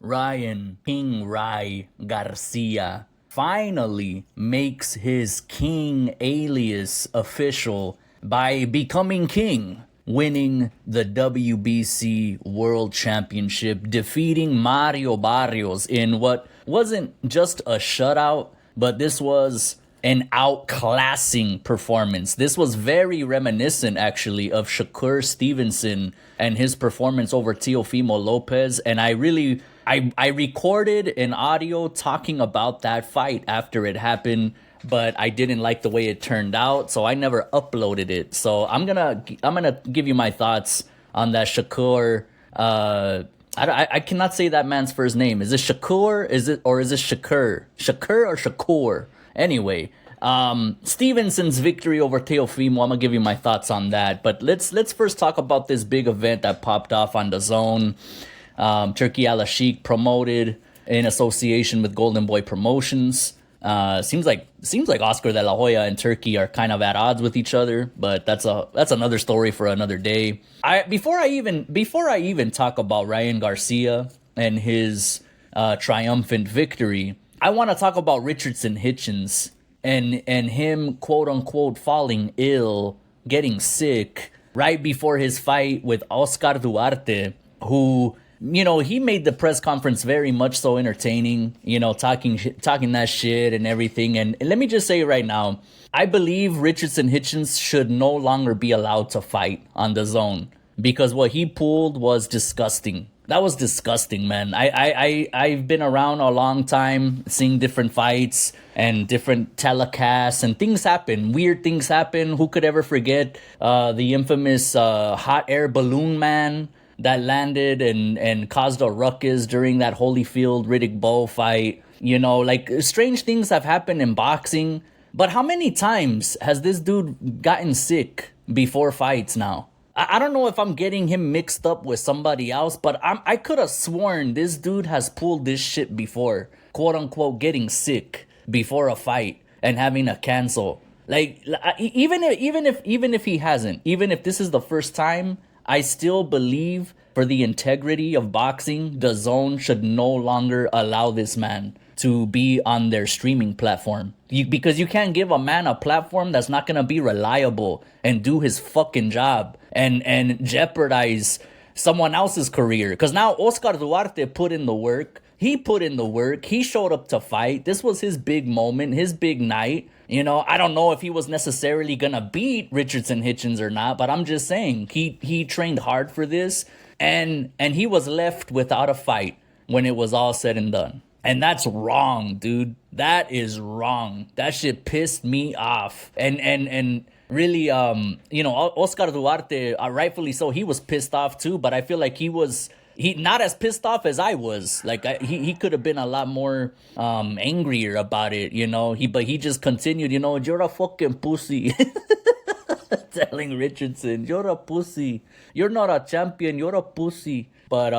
Ryan King Rai Garcia finally makes his king alias official by becoming king, winning the WBC World Championship, defeating Mario Barrios in what wasn't just a shutout, but this was an outclassing performance. This was very reminiscent, actually, of Shakur Stevenson and his performance over Teofimo Lopez. And I recorded an audio talking about that fight after it happened, but I didn't like the way it turned out, so I never uploaded it. So I'm gonna give you my thoughts on that Shakur. I cannot say that man's first name. Is it Shakur? Is it Shakur? Shakur or Shakur? Anyway, Stevenson's victory over Teofimo, I'm gonna give you my thoughts on that. But let's first talk about this big event that popped off on the Zone. Turki Al-Sheikh promoted in association with Golden Boy Promotions. Seems like Oscar De La Hoya and Turki are kind of at odds with each other, but that's another story for another day. Before I even talk about Ryan Garcia and his triumphant victory, I want to talk about Richardson Hitchins and him, quote unquote, falling ill, getting sick right before his fight with Oscar Duarte, who, he made the press conference very much so entertaining, talking that shit and everything. And let me just say right now, I believe Richardson Hitchins should no longer be allowed to fight on the Zone, because what he pulled was disgusting. That was disgusting, man. I've been around a long time, seeing different fights and different telecasts, and things happen. Weird things happen. Who could ever forget the infamous hot air balloon man that landed and caused a ruckus during that Holyfield Riddick Bowe fight? Strange things have happened in boxing. But how many times has this dude gotten sick before fights now? I don't know if I'm getting him mixed up with somebody else, but I could have sworn this dude has pulled this shit before, quote unquote, getting sick before a fight and having to cancel. Even if he hasn't, even if this is the first time, I still believe for the integrity of boxing, the Zone should no longer allow this man to be on their streaming platform. Because you can't give a man a platform that's not going to be reliable and do his fucking job and jeopardize someone else's career. Because now Oscar Duarte put in the work. He put in the work. He showed up to fight. This was his big moment, his big night. I don't know if he was necessarily going to beat Richardson Hitchins or not, but I'm just saying he trained hard for this, and he was left without a fight when it was all said and done. And that's wrong, dude. That is wrong. That shit pissed me off. And really, Oscar Duarte, rightfully so, he was pissed off too, but I feel like he not as pissed off as I was. He could have been a lot more angrier about it, but he just continued, you're a fucking pussy. Telling Richardson, you're a pussy. You're not a champion, you're a pussy. But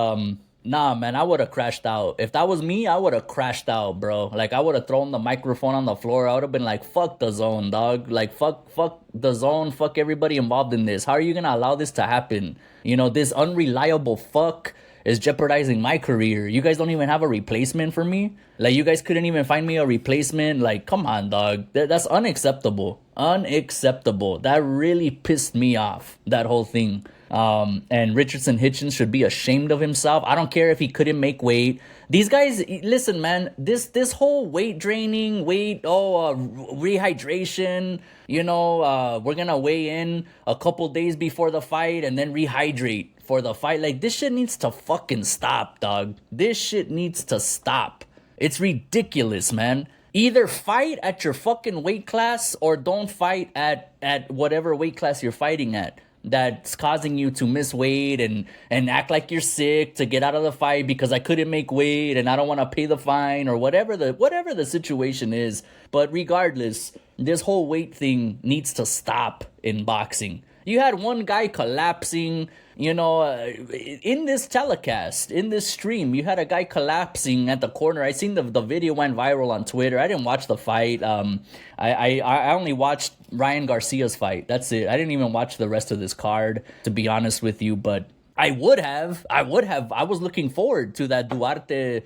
nah, man, I would have crashed out. If that was me, I would have crashed out, bro. I would have thrown the microphone on the floor. I would have been like, fuck the Zone, dog. Fuck the Zone. Fuck everybody involved in this. How are you going to allow this to happen? This unreliable fuck is jeopardizing my career. You guys don't even have a replacement for me? You guys couldn't even find me a replacement? Come on, dog. That's unacceptable. Unacceptable. That really pissed me off, that whole thing. And Richardson Hitchins should be ashamed of himself. I don't care if he couldn't make weight. These guys, listen, man, this whole weight draining, rehydration, we're gonna weigh in a couple days before the fight and then rehydrate for the fight. This shit needs to fucking stop, dog. This shit needs to stop. It's ridiculous, man. Either fight at your fucking weight class or don't fight at whatever weight class you're fighting at. That's causing you to miss weight and act like you're sick to get out of the fight because I couldn't make weight and I don't want to pay the fine or whatever the situation is. But regardless, this whole weight thing needs to stop in boxing. You had one guy collapsing, in this telecast, in this stream, you had a guy collapsing at the corner. I seen the video went viral on Twitter. I didn't watch the fight. I only watched Ryan Garcia's fight. That's it. I didn't even watch the rest of this card, to be honest with you. But I was looking forward to that Duarte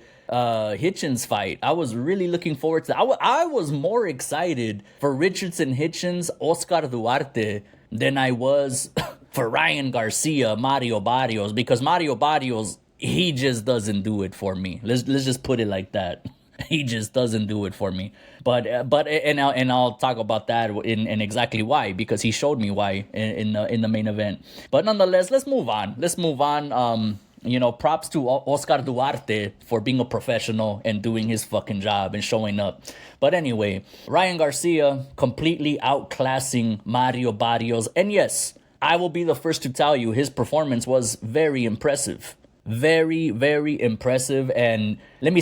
Hitchins fight. I was really looking forward to that. I was more excited for Richardson Hitchins, Oscar Duarte than I was for Ryan Garcia, Mario Barrios, because Mario Barrios, he just doesn't do it for me. Let's just put it like that. He just doesn't do it for me. I'll talk about that in exactly why, because he showed me why in the main event. But nonetheless, let's move on. Props to Oscar Duarte for being a professional and doing his fucking job and showing up. But anyway, Ryan Garcia completely outclassing Mario Barrios. And yes, I will be the first to tell you his performance was very impressive. Very, very impressive. And let me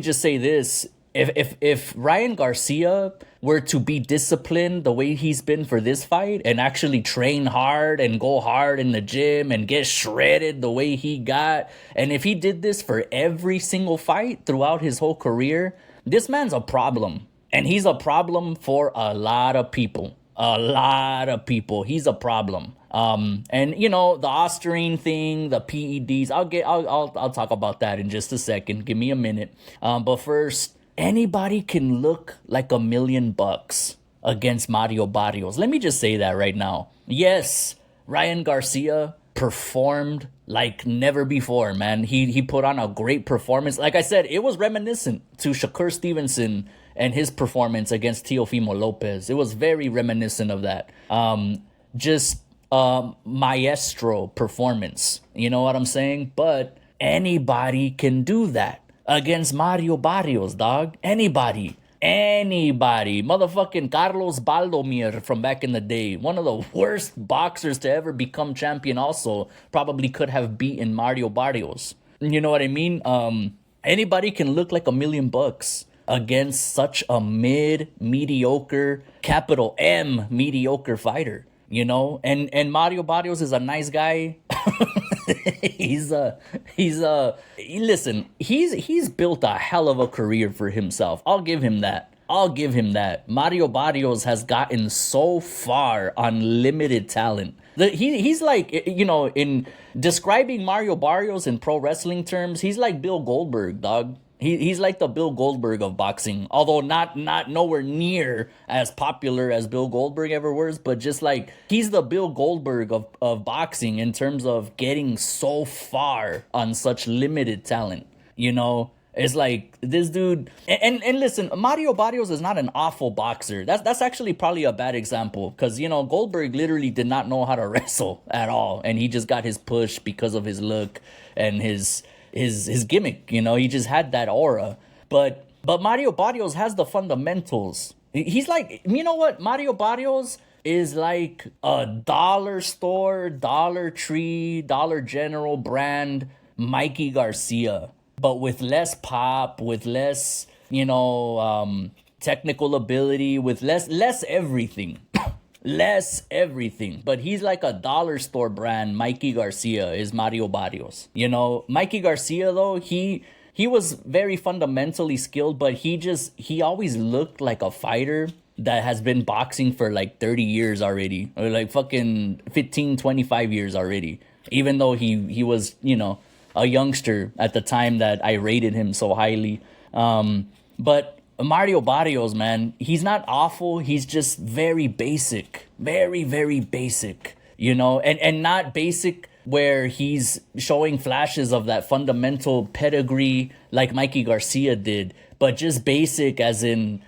just say this. If Ryan Garcia were to be disciplined the way he's been for this fight and actually train hard and go hard in the gym and get shredded the way he got, and if he did this for every single fight throughout his whole career, this man's a problem. And he's a problem for a lot of people. He's a problem. And the Ostarine thing, the PEDs, I'll talk about that in just a second. Give me a minute. But first, anybody can look like $1 million against Mario Barrios. Let me just say that right now. Yes, Ryan Garcia performed like never before, man. He put on a great performance. Like I said, it was reminiscent to Shakur Stevenson and his performance against Teofimo Lopez. It was very reminiscent of that. Maestro performance. You know what I'm saying? But anybody can do that against Mario Barrios, dog. Anybody. Motherfucking Carlos Baldomir from back in the day. One of the worst boxers to ever become champion also probably could have beaten Mario Barrios. You know what I mean? Anybody can look like $1 million against such a mediocre, capital M, mediocre fighter. And Mario Barrios is a nice guy. Listen, he's built a hell of a career for himself. I'll give him that. Mario Barrios has gotten so far on limited talent. He's like, in describing Mario Barrios in pro wrestling terms, he's like Bill Goldberg, dog. He's like the Bill Goldberg of boxing, although not nowhere near as popular as Bill Goldberg ever was, but just like he's the Bill Goldberg of boxing in terms of getting so far on such limited talent. It's like this dude, and listen, Mario Barrios is not an awful boxer. That's actually probably a bad example, because Goldberg literally did not know how to wrestle at all, and he just got his push because of his look and his gimmick. He just had that aura. But Mario Barrios has the fundamentals. He's like, you know what? Mario Barrios is like a dollar store, Dollar Tree, Dollar General brand Mikey Garcia, but with less pop, with less, technical ability, with less everything. Less everything. But he's like a dollar store brand Mikey Garcia is Mario Barrios. Mikey Garcia, though, he was very fundamentally skilled, but he always looked like a fighter that has been boxing for like 30 years already, or like fucking 15, 25 years already, even though he was, a youngster at the time that I rated him so highly. But Mario Barrios, man, he's not awful. He's just very basic. Very, very basic, and not basic where he's showing flashes of that fundamental pedigree like Mikey Garcia did, but just basic as in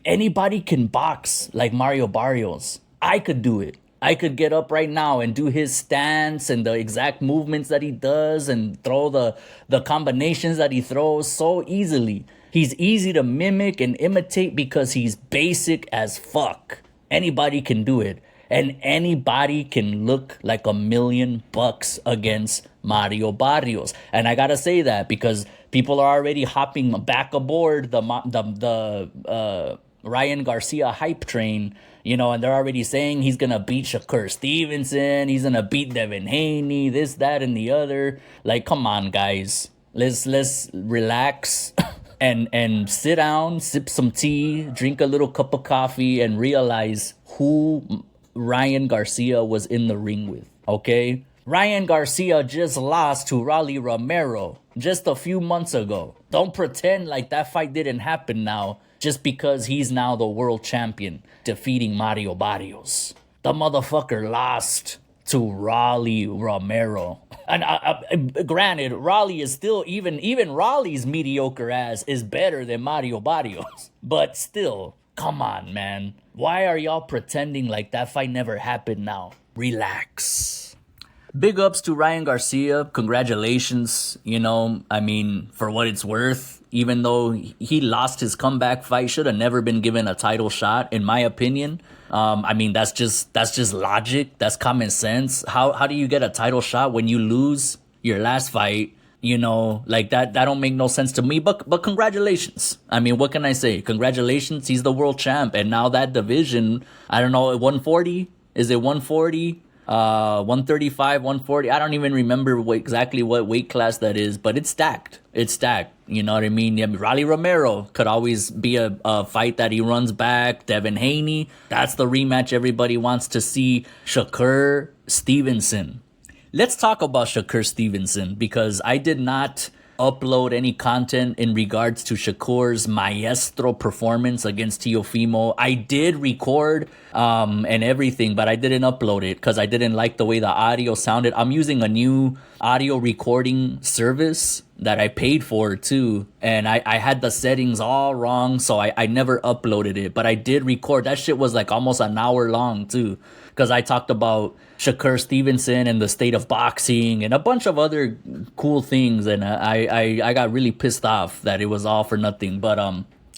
anybody can box like Mario Barrios. I could do it. I could get up right now and do his stance and the exact movements that he does and throw the combinations that he throws so easily. He's easy to mimic and imitate because he's basic as fuck. Anybody can do it. And anybody can look like $1 million against Mario Barrios. And I gotta say that because people are already hopping back aboard the Ryan Garcia hype train, and they're already saying he's gonna beat Shakur Stevenson, he's gonna beat Devin Haney, this, that, and the other. Like, come on, guys. Let's relax. And sit down, sip some tea, drink a little cup of coffee, and realize who Ryan Garcia was in the ring with, okay? Ryan Garcia just lost to Rolly Romero just a few months ago. Don't pretend like that fight didn't happen now just because he's now the world champion, defeating Mario Barrios. The motherfucker lost to Rolly Romero. And granted, Rolly is still, even Rolly's mediocre ass is better than Mario Barrios. But still, come on, man. Why are y'all pretending like that fight never happened now? Relax. Big ups to Ryan Garcia. Congratulations. I mean, for what it's worth, even though he lost his comeback fight, should have never been given a title shot, in my opinion. I mean, that's just logic. That's common sense. How do you get a title shot when you lose your last fight? Like that don't make no sense to me. But congratulations. I mean, what can I say? Congratulations. He's the world champ. And now that division, I don't know, 140? Is it 140? 135, 140. I don't even remember exactly what weight class that is, but it's stacked. It's stacked. You know what I mean? Yeah, Rolly Romero could always be a fight that he runs back. Devin Haney, that's the rematch everybody wants to see. Shakur Stevenson. Let's talk about Shakur Stevenson, because I did not upload any content in regards to Shakur's maestro performance against Teofimo. I did record and everything, but I didn't upload it because I didn't like the way the audio sounded. I'm using a new audio recording service that I paid for too, and I had the settings all wrong, so I never uploaded it. But I did record. That shit was like almost an hour long too, because I talked about Shakur Stevenson and the state of boxing and a bunch of other cool things, and I got really pissed off that it was all for nothing. But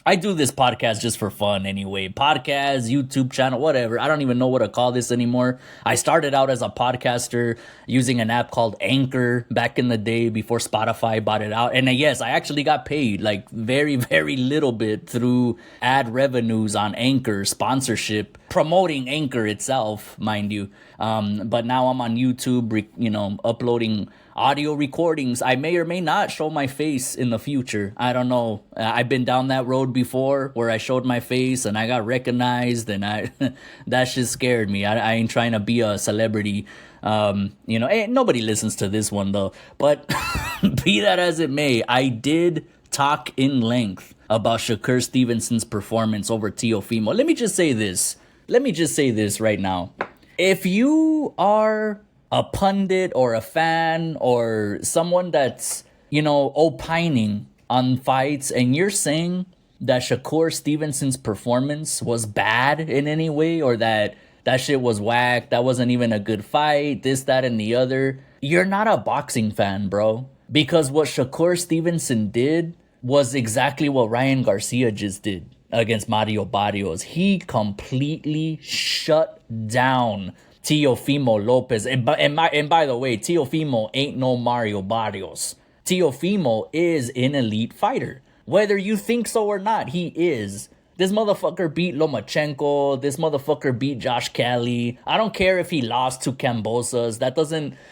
I do this podcast just for fun anyway. Podcast, YouTube channel, whatever. I don't even know what to call this anymore. I started out as a podcaster using an app called Anchor back in the day before Spotify bought it out. And yes, I actually got paid like very, very little bit through ad revenues on Anchor, sponsorship, promoting Anchor itself, mind you. But now I'm on YouTube, uploading audio recordings. I may or may not show my face in the future. I don't know. I've been down that road before where I showed my face and I got recognized, and that shit scared me. I ain't trying to be a celebrity. Nobody listens to this one though. But be that as it may, I did talk in length about Shakur Stevenson's performance over Teofimo. Let me just say this right now. If you are a pundit or a fan or someone that's, opining on fights, and you're saying that Shakur Stevenson's performance was bad in any way, or that shit was whack, that wasn't even a good fight, this, that, and the other, you're not a boxing fan, bro. Because what Shakur Stevenson did was exactly what Ryan Garcia just did against Mario Barrios. He completely shut down Teofimo Lopez. And by the way, Teofimo ain't no Mario Barrios. Teofimo is an elite fighter. Whether you think so or not, he is. This motherfucker beat Lomachenko. This motherfucker beat Josh Kelly. I don't care if he lost to Cambosas.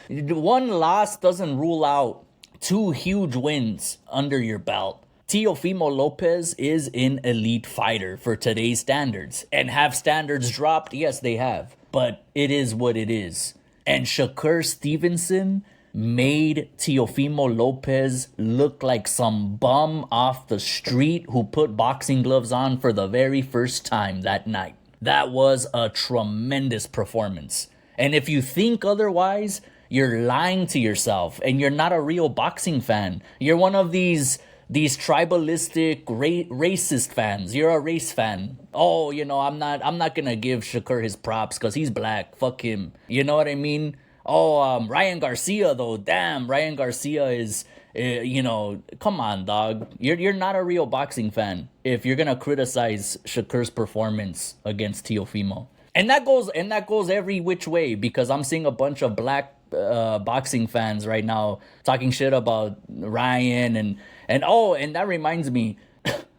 One loss doesn't rule out two huge wins under your belt. Teofimo Lopez is an elite fighter for today's standards. And have standards dropped? Yes, they have. But it is what it is. And Shakur Stevenson made Teofimo Lopez look like some bum off the street who put boxing gloves on for the very first time that night. That was a tremendous performance. And if you think otherwise, you're lying to yourself and you're not a real boxing fan. You're one of these tribalistic, racist fans. You're a race fan. Oh, I'm not gonna give Shakur his props because he's black. Fuck him. You know what I mean? Oh, Ryan Garcia though. Damn, Ryan Garcia is, come on, dog. You're not a real boxing fan if you're gonna criticize Shakur's performance against Teofimo. And that goes every which way, because I'm seeing a bunch of black boxing fans right now talking shit about Ryan and that reminds me,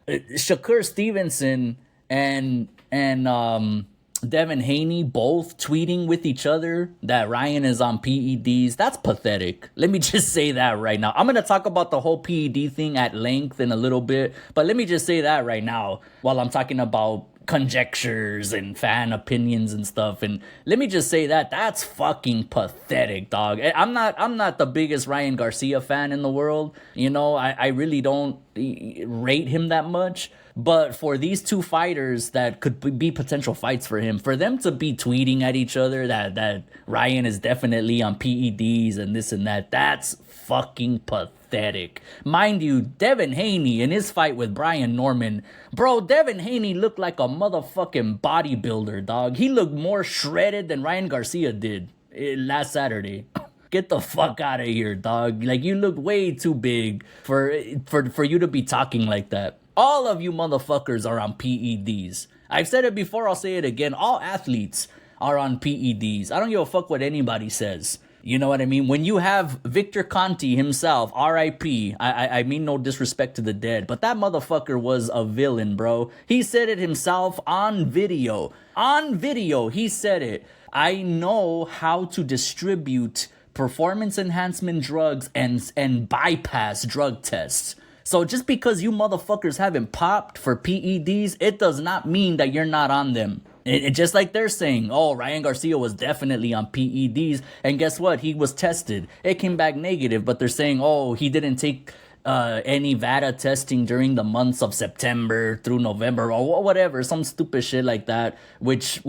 Shakur Stevenson and Devin Haney both tweeting with each other that Ryan is on PEDs. That's pathetic. Let me just say that right now. I'm going to talk about the whole PED thing at length in a little bit, but let me just say that right now while I'm talking about conjectures and fan opinions and stuff. And let me just say that's fucking pathetic, dog. I'm not the biggest Ryan Garcia fan in the world. You know, I really don't rate him that much. But for these two fighters that could be potential fights for him, for them to be tweeting at each other that Ryan is definitely on PEDs and this and that, that's fucking pathetic. Mind you, Devin Haney in his fight with Brian Norman, bro, Devin Haney looked like a motherfucking bodybuilder, dog. He looked more shredded than Ryan Garcia did last Saturday. Get the fuck out of here, dog. Like, you look way too big for you to be talking like that. All of you motherfuckers are on PEDs. I've said it before, I'll say it again. All athletes are on PEDs. I don't give a fuck what anybody says. You know what I mean? When you have Victor Conti himself, RIP, I mean no disrespect to the dead, but that motherfucker was a villain, bro. He said it himself on video. On video, he said it. I know how to distribute performance enhancement drugs and bypass drug tests. So just because you motherfuckers haven't popped for PEDs, it does not mean that you're not on them. It just like they're saying, oh, Ryan Garcia was definitely on PEDs, and guess what? He was tested. It came back negative, but they're saying, oh, he didn't take any VADA testing during the months of September through November or whatever, some stupid shit like that, which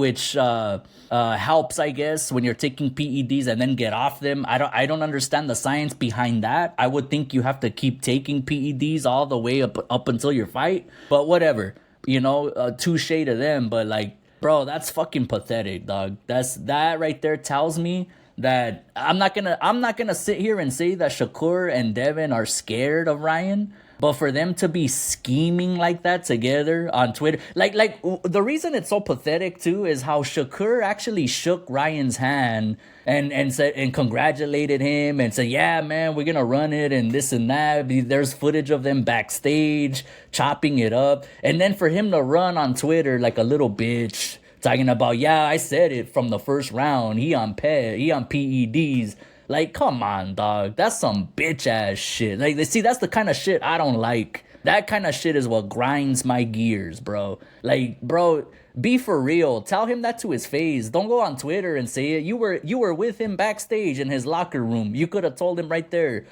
helps, I guess, when you're taking PEDs and then get off them. I don't understand the science behind that. I would think you have to keep taking PEDs all the way up until your fight, but whatever, you know, touche to them. But like, bro, that's fucking pathetic, dog. That right there tells me that I'm not gonna sit here and say that Shakur and Devin are scared of Ryan, but for them to be scheming like that together on Twitter, like the reason it's so pathetic too is how Shakur actually shook Ryan's hand and said and congratulated him and said, yeah, man, we're gonna run it and this and that. There's footage of them backstage chopping it up, and then for him to run on Twitter like a little bitch, talking about, yeah, I said it from the first round. He on PEDs. Like, come on, dog. That's some bitch ass shit. Like, see, that's the kind of shit I don't like. That kind of shit is what grinds my gears, bro. Like, bro, be for real. Tell him that to his face. Don't go on Twitter and say it. You were with him backstage in his locker room. You could have told him right there,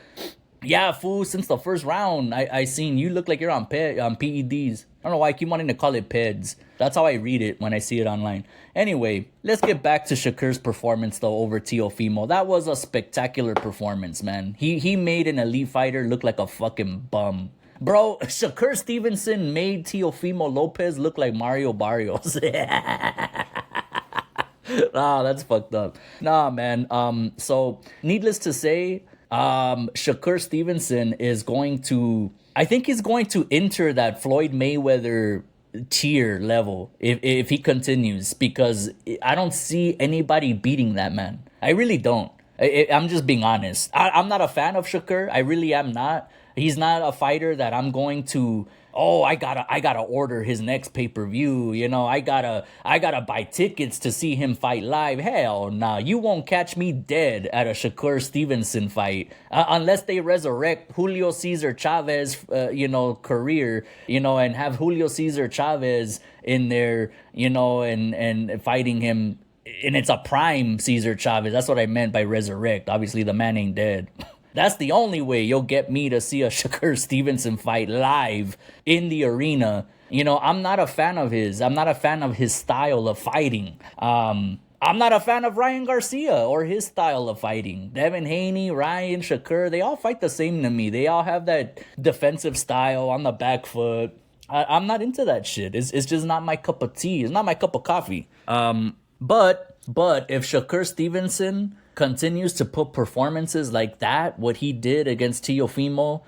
yeah, fool, since the first round, I seen you look like you're on PEDs. I don't know why I keep wanting to call it PEDs. That's how I read it when I see it online. Anyway, let's get back to Shakur's performance, though, over Teofimo. That was a spectacular performance, man. He made an elite fighter look like a fucking bum. Bro, Shakur Stevenson made Teofimo Lopez look like Mario Barrios. Ah, that's fucked up. Nah, man. So, needless to say, Shakur Stevenson is going to, I think he's going to enter that Floyd Mayweather tier level if he continues, because I don't see anybody beating that man. I really don't. I'm just being honest. I'm not a fan of Shakur. I really am not. He's not a fighter that I'm going to, oh, I gotta order his next pay-per-view. You know, I gotta buy tickets to see him fight live. Hell nah, you won't catch me dead at a Shakur Stevenson fight unless they resurrect Julio Cesar Chavez, career, and have Julio Cesar Chavez in there, and fighting him. And it's a prime Cesar Chavez. That's what I meant by resurrect. Obviously, the man ain't dead. That's the only way you'll get me to see a Shakur Stevenson fight live in the arena. I'm not a fan of his. I'm not a fan of his style of fighting. I'm not a fan of Ryan Garcia or his style of fighting. Devin Haney, Ryan, Shakur, they all fight the same to me. They all have that defensive style on the back foot. I'm not into that shit. It's just not my cup of tea. It's not my cup of coffee. But if Shakur Stevenson continues to put performances like that, what he did against Teofimo,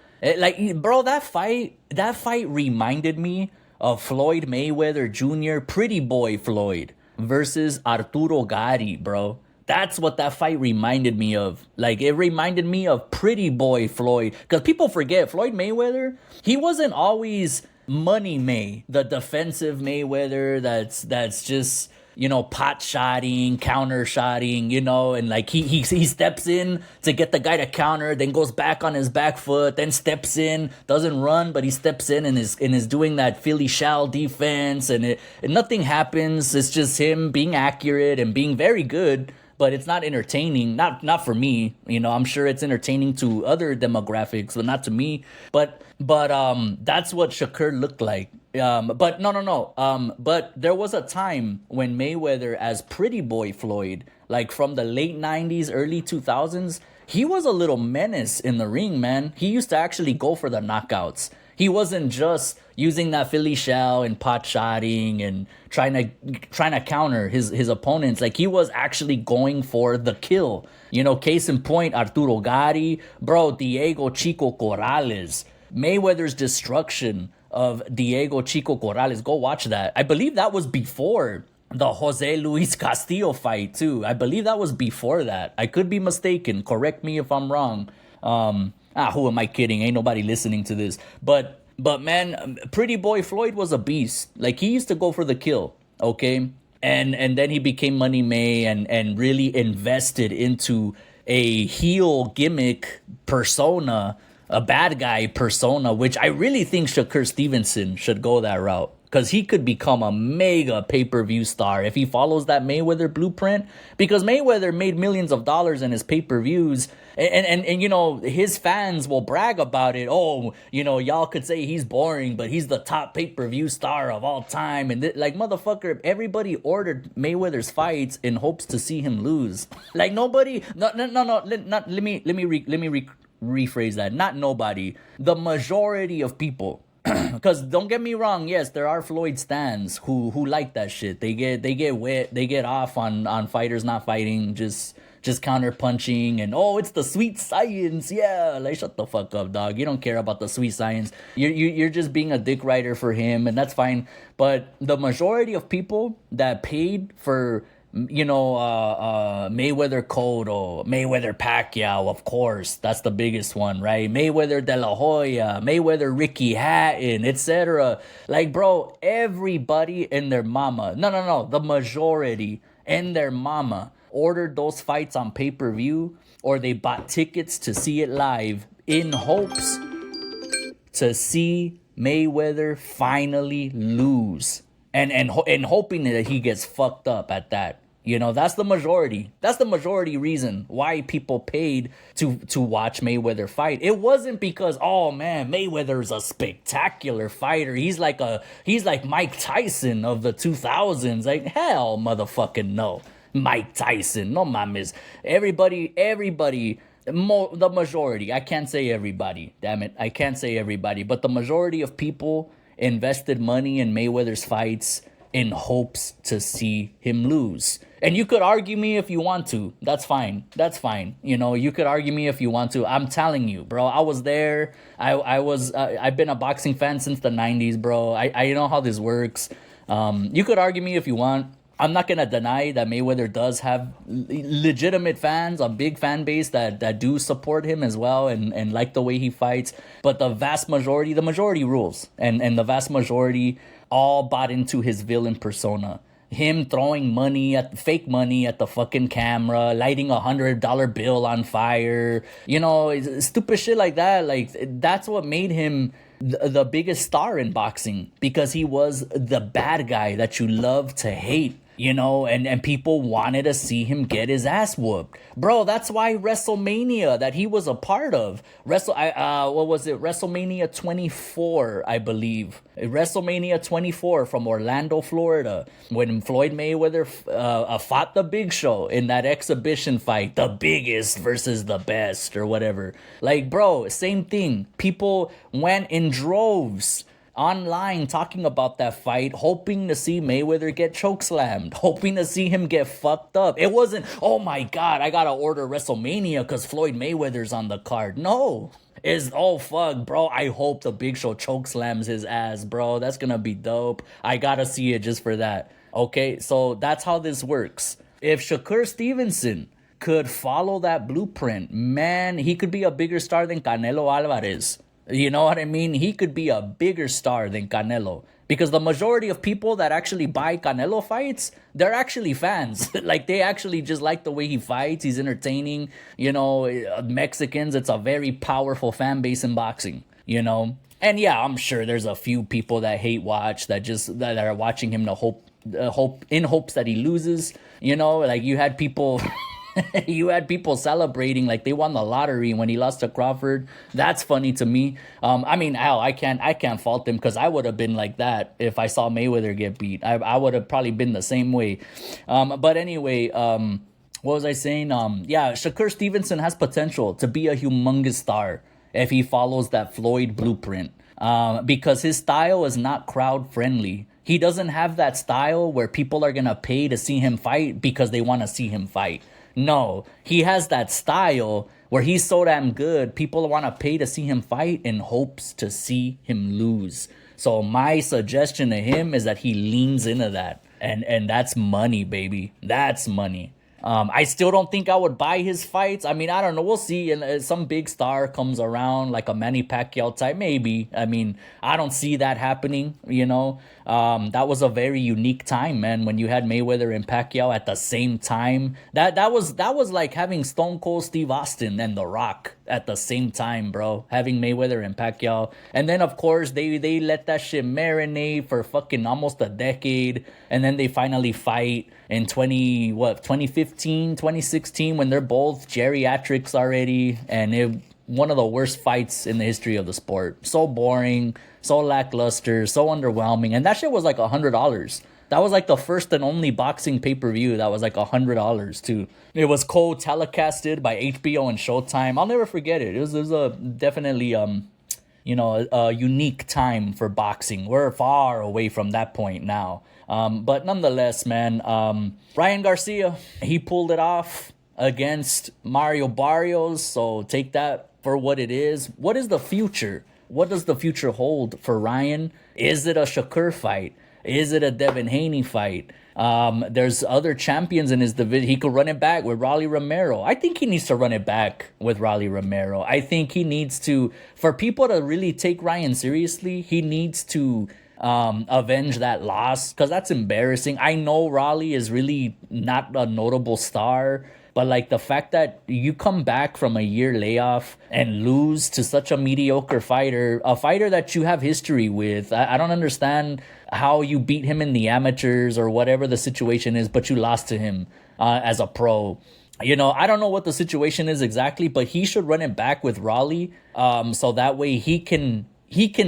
bro, that fight reminded me of Floyd Mayweather Jr., Pretty Boy Floyd versus Arturo Gatti, bro. That's what that fight reminded me of. Like, it reminded me of Pretty Boy Floyd. Because people forget, Floyd Mayweather, he wasn't always Money May, the defensive Mayweather that's just pot shotting, counter shotting, and like he steps in to get the guy to counter, then goes back on his back foot, then steps in, doesn't run, but he steps in and is doing that Philly shell defense, and nothing happens. It's just him being accurate and being very good. But it's not entertaining, not for me. I'm sure it's entertaining to other demographics, but not to me. But that's what Shakur looked like. But no. But there was a time when Mayweather, as Pretty Boy Floyd, like from the late 90s, early 2000s, he was a little menace in the ring, man. He used to actually go for the knockouts. He wasn't just using that Philly shell and pot shotting and trying to counter his opponents. Like, he was actually going for the kill. Case in point, Arturo Gatti, bro, Diego Chico Corrales, Mayweather's destruction of Diego Chico Corrales. Go watch that. I believe that was before the Jose Luis Castillo fight too. I believe that was before that. I could be mistaken. Correct me if I'm wrong. Who am I kidding? Ain't nobody listening to this. But man, Pretty Boy Floyd was a beast. Like, he used to go for the kill, okay? And then he became Money May and really invested into a heel gimmick persona, a bad guy persona, which I really think Shakur Stevenson should go that route. Because he could become a mega pay-per-view star if he follows that Mayweather blueprint. Because Mayweather made millions of dollars in his pay-per-views. And his fans will brag about it. Oh, y'all could say he's boring, but he's the top pay-per-view star of all time. And motherfucker, everybody ordered Mayweather's fights in hopes to see him lose. Like, nobody... No. Let me rephrase that. Not nobody. The majority of people. Because don't get me wrong, yes, there are Floyd stans who like that shit. They get wet, they get off on fighters not fighting, just counter punching, and it's the sweet science. Yeah, like, shut the fuck up, dog. You don't care about the sweet science. You're just being a dick rider for him, and that's fine. But the majority of people that paid for Mayweather Cotto, Mayweather Pacquiao, of course, that's the biggest one, right? Mayweather De La Hoya, Mayweather Ricky Hatton, etc. Like, bro, everybody and their mama, no, the majority and their mama ordered those fights on pay-per-view, or they bought tickets to see it live in hopes to see Mayweather finally lose, and hoping that he gets fucked up at that. That's the majority. That's the majority reason why people paid to watch Mayweather fight. It wasn't because, oh man, Mayweather's a spectacular fighter. He's like Mike Tyson of the 2000s. Like, hell, motherfucking no. Mike Tyson, no mames. Everybody, the majority. I can't say everybody. Damn it, I can't say everybody. But the majority of people invested money in Mayweather's fights in hopes to see him lose. And you could argue me if you want to. That's fine. You could argue me if you want to. I'm telling you, bro. I was there. I've been a boxing fan since the 90s, bro. I know how this works. You could argue me if you want. I'm not going to deny that Mayweather does have legitimate fans, a big fan base that do support him as well and like the way he fights. But the majority rules. And the vast majority all bought into his villain persona. Him throwing fake money at the fucking camera, lighting $100 bill on fire, stupid shit like that. Like, that's what made him the biggest star in boxing, because he was the bad guy that you love to hate. And people wanted to see him get his ass whooped. Bro, that's why WrestleMania that he was a part of, WrestleMania 24, I believe. WrestleMania 24 from Orlando, Florida, when Floyd Mayweather fought the Big Show in that exhibition fight, the biggest versus the best or whatever. Like, bro, same thing. People went in droves online talking about that fight, hoping to see Mayweather get chokeslammed, hoping to see him get fucked up. It wasn't, oh my God, I gotta order WrestleMania because Floyd Mayweather's on the card. No. It's, oh fuck, bro, I hope the Big Show chokeslams his ass, bro. That's gonna be dope. I gotta see it just for that. Okay, so that's how this works. If Shakur Stevenson could follow that blueprint, man, he could be a bigger star than Canelo Alvarez. You know what I mean? He could be a bigger star than Canelo. Because the majority of people that actually buy Canelo fights, they're actually fans. Like, they actually just like the way he fights. He's entertaining. Mexicans, it's a very powerful fan base in boxing. And yeah, I'm sure there's a few people that hate watch that are watching him to hope in hopes that he loses. Like you had people you had people celebrating like they won the lottery when he lost to Crawford. That's funny to me. Hell, I can't fault them, because I would have been like that if I saw Mayweather get beat. I would have probably been the same way. But anyway, what was I saying? Yeah, Shakur Stevenson has potential to be a humongous star if he follows that Floyd blueprint. Because his style is not crowd friendly. He doesn't have that style where people are gonna pay to see him fight because they want to see him fight. No, he has that style where he's so damn good, people want to pay to see him fight in hopes to see him lose. So my suggestion to him is that he leans into that. And that's money, baby. That's money. I still don't think I would buy his fights. I don't know. We'll see. And some big star comes around, like a Manny Pacquiao type, maybe. I don't see that happening. That was a very unique time, man. When you had Mayweather and Pacquiao at the same time, that was like having Stone Cold Steve Austin and The Rock at the same time, bro. Having Mayweather and Pacquiao, and then of course they let that shit marinate for fucking almost a decade, and then they finally fight in 2015, 2016, when they're both geriatrics already, and one of the worst fights in the history of the sport. So boring, so lackluster, so underwhelming, and that shit was like $100. That was like the first and only boxing pay-per-view that was like $100 too. It was co-telecasted by HBO and Showtime. I'll never forget it. It was a definitely a unique time for boxing. We're far away from that point now. But nonetheless, man, Ryan Garcia, he pulled it off against Mario Barrios. So take that for what it is. What is the future? What does the future hold for Ryan? Is it a Shakur fight? Is it a Devin Haney fight? There's other champions in his division. He could run it back with Rolly Romero. I think he needs to run it back with Rolly Romero. I think he needs to, for people to really take Ryan seriously, he needs to avenge that loss, because that's embarrassing. I know Rolly is really not a notable star, but like the fact that you come back from a year layoff and lose to such a mediocre fighter, a fighter that you have history with. I don't understand how you beat him in the amateurs or whatever the situation is, but you lost to him as a pro. I don't know what the situation is exactly, but he should run it back with Rolly, so that way he can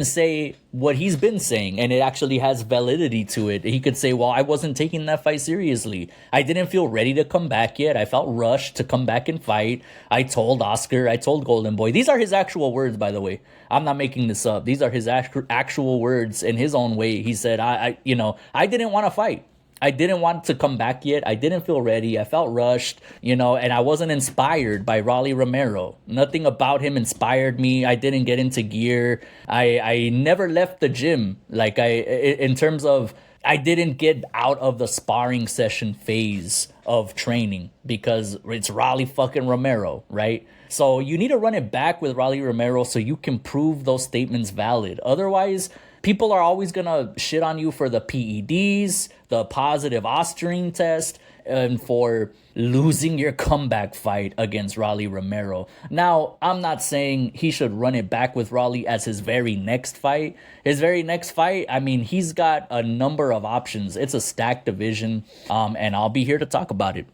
say what he's been saying, and it actually has validity to it. He could say, well, I wasn't taking that fight seriously. I didn't feel ready to come back yet. I felt rushed to come back and fight. I told Oscar, I told Golden Boy. These are his actual words, by the way. I'm not making this up. These are his actual words in his own way. He said, I didn't want to fight. I didn't want to come back yet. I didn't feel ready. I felt rushed, and I wasn't inspired by Rolly Romero. Nothing about him inspired me. I didn't get into gear. I never left the gym. In terms of, I didn't get out of the sparring session phase of training because it's Rolly fucking Romero, right? So you need to run it back with Rolly Romero so you can prove those statements valid. Otherwise, people are always going to shit on you for the PEDs, the positive Austrian test, and for losing your comeback fight against Rolly Romero. Now, I'm not saying he should run it back with Rolly as his very next fight. His very next fight, he's got a number of options. It's a stacked division, and I'll be here to talk about it.